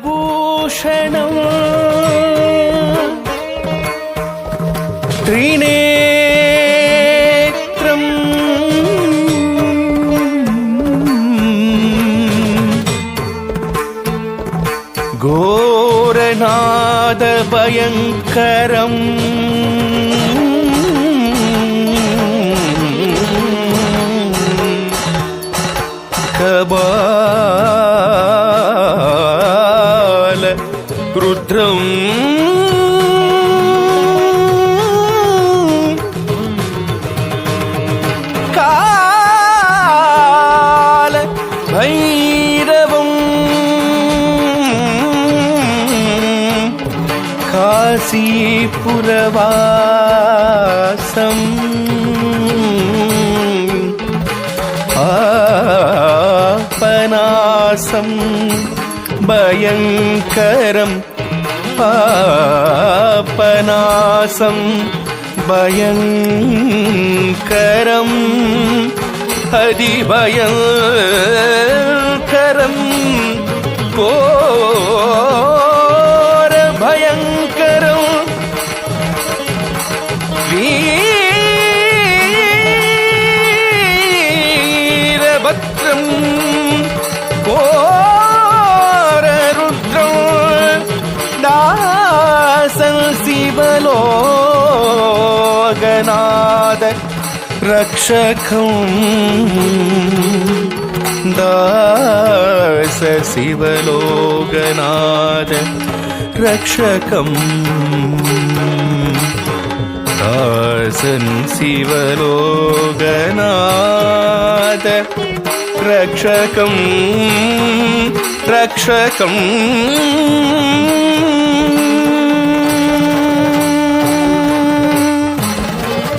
கபாலபூஷணம் த்ரிநேத்ரம் கோரநாத பயங்கரம் கபால ருத்ரம் கால பைரவம் காசிபுரவாசம் பாபநாசம் பயங்கரம் பாபநாசம் பயங்கரம் அதிபயங்கரம் கோர பயங்கரம் வீரபத்ரம் கோரருத்ரம் தாசன் சிவலோகநாத ரக்ஷகம் தாச சிவலோகநாத ரக்ஷகம் தாசன் சிவலோகநாத ரக்ஷகம் ரக்ஷகம்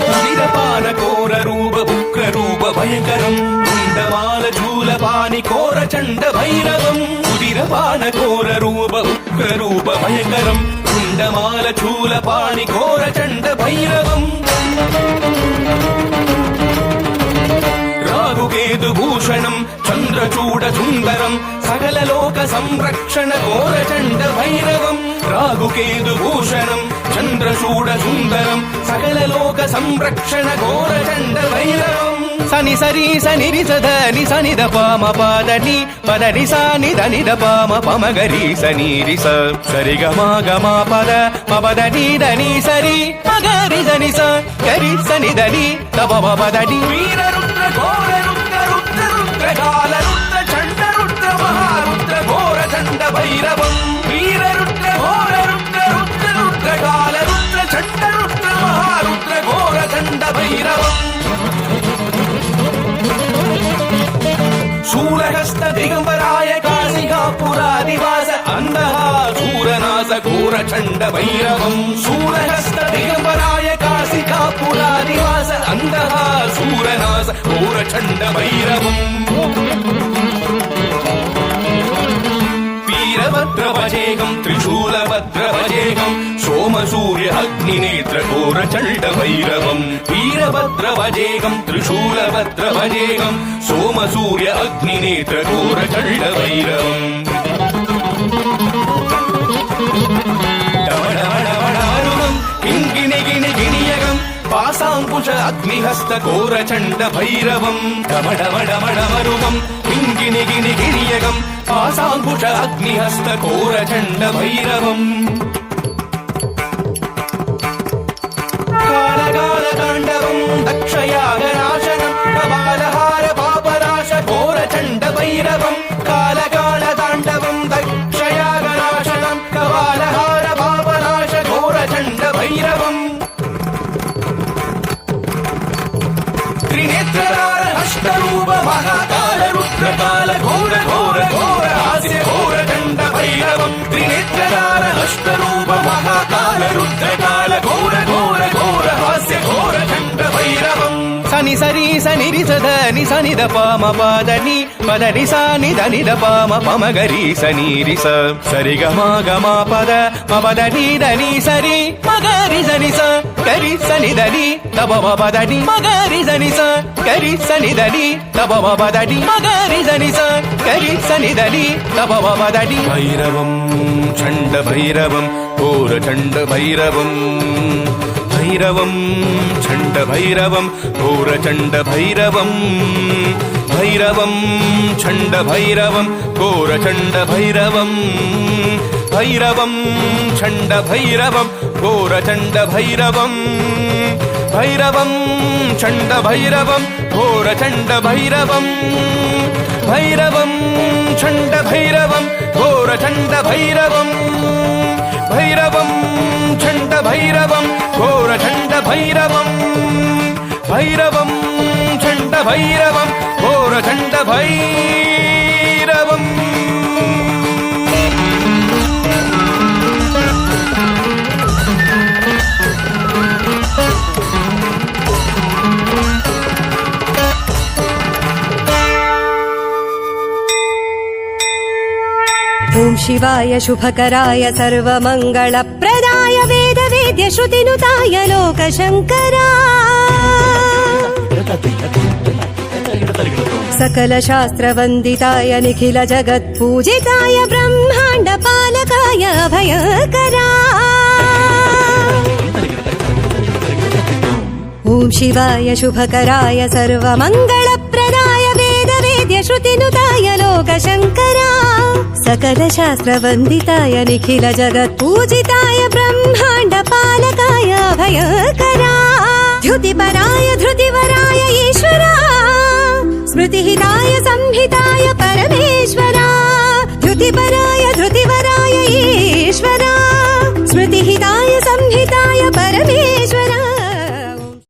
வீரபால கோர ரூப புக்ர ரூப பயங்கரம் குண்டமால சூலபாணி கோர சண்ட பைரவம் உதிரபான கோர ரூப புக்ர ரூப பயங்கரம் குண்டமால சூலபாணி கோர சண்ட பைரவம் ராகுகேது பூஷணம் சந்திரசூட சுந்தரம் சகல லோக சம்ரக்ஷண கோர சண்ட பைரவம் ராகுகேது பூஷணம் சந்திரசூட சுந்தரம் சகல லோக சம்ரக்ஷண கோர சண்ட பைரவம் சனி சரி சனி ரிசத நி சனி த பாம பாத நி பத நி சா நி த நி த பாம பமகரி சனி ரிச சரி கமா கமா பத பபத நி த நி சரி மகரி சனி ச கரி சனி த நி த பப பத நி வீரருத்ர கோர ருத்ர ருத்ர ருத்ர கால ருத்ர சண்ட ருத்ர மகாருத்ர கோர சண்ட பைரவம் வீரருத்ர கோர ருத்ர ருத்ர ருத்ர கால ருத்ர சண்ட ருத்ர மகாருத்ர கோர சண்ட பைரவம் शूलहस्त दिगंबराय काशिकापुरादिवास अंधहा सूरनास घोर चंड भैरवं शूलहस्त दिगंबराय काशिकापुरादिवास अंधहा सूरनास घोर चंड भैरवं वीरभद्रभजेगं त्रिशूलभद्रभजेगं सोमसूर्य अग्निनेत्र घोर चंड भैरवं वीरभद्रभजेगं त्रिशूलभद्रभजेगं सोमसूर्य अग्निनेत्र घोर चंड भैरवं डमडमडमडमरुगं किङ्गिणिगिणिगिणियगं पासाङ्कुश अग्निहस्त घोर चंड भैरवं डमडमडमडमरुगं किङ्गिणिगिणिगिणियगं पासाङ्कुश अग्निहस्त घोर चंड भैरवं कालकालताण्डवं दक्षयागनाशनं कपालहार पापनाश घोर चंड भैरवं कालकालताण्डवं दक्षयागनाशनं कपालहार पापनाश घोर चंड भैरवं त्रिनेत्रधार अष्टरूप महाकाल रुद्रकाल घोर घोर घोर हास्य घोर चंड भैरवं त्रिनेत्रधार अष्टरूप महाकाल रुद्रकाल घोर घोर घोर हास्य घोर चंड भैरवं सनि ని సరి సని రి సద ని సని ద పామ పాద ని పద ని సా ని ద ని ద పామ పమ గరి సని రి స సరి గ మా గ మా పద మ పద ని ద ని సరి మ గరి సని స గరి సని ద ని ద ప మ పద ని మ గరి సని స గరి సని ద ని ద ప మ పద ని మ గరి సని స గరి సని ద ని ద ప మ పద ని భైరవం చండ భైరవం ఘోర చండ భైరవం భైరవం చండ భైరవం ఘోర చండ భైరవం భైరవం చండ భైరవం ఘోర చండ భైరవం భైరవం చండ భైరవం ఘోర చండ భైరవం భైరవం చండ భైరవం ఘోర చండ భైరవం భైరవం చండ భైరవం ఘోర చండ భైరవం భైరవం చండ భైరవం ఘోర చండ భైరవం భైరవం చండ భైరవం ఘోర చండ భైరవం ఓం శివాయ శుభకరాయ సర్వమంగళప్రదాయ వేద వేద్య శ్రుతినుతాయ లోకశంకరా సకల శాస్త్రవందితాయ నిఖిల జగత్పూజితాయ బ్రహ్మాండ పాలకాయ అభయకరా ఓం శివాయ శుభకరాయ సర్వమంగళప్రదాయ వేద వేద్య శ్రుతినుతాయ లోకశంకరా సకల శాస్త్రవందితాయ నిఖిల జగత్పూజితాయ బ్రహ్మాండ పాలకాయ అభయకరా ధృతిపరాయ ధృతివరాయ ఈశ్వరా స్మృతిహితాయ సంహితాయ పరమేశ్వరా ధృతిపరాయ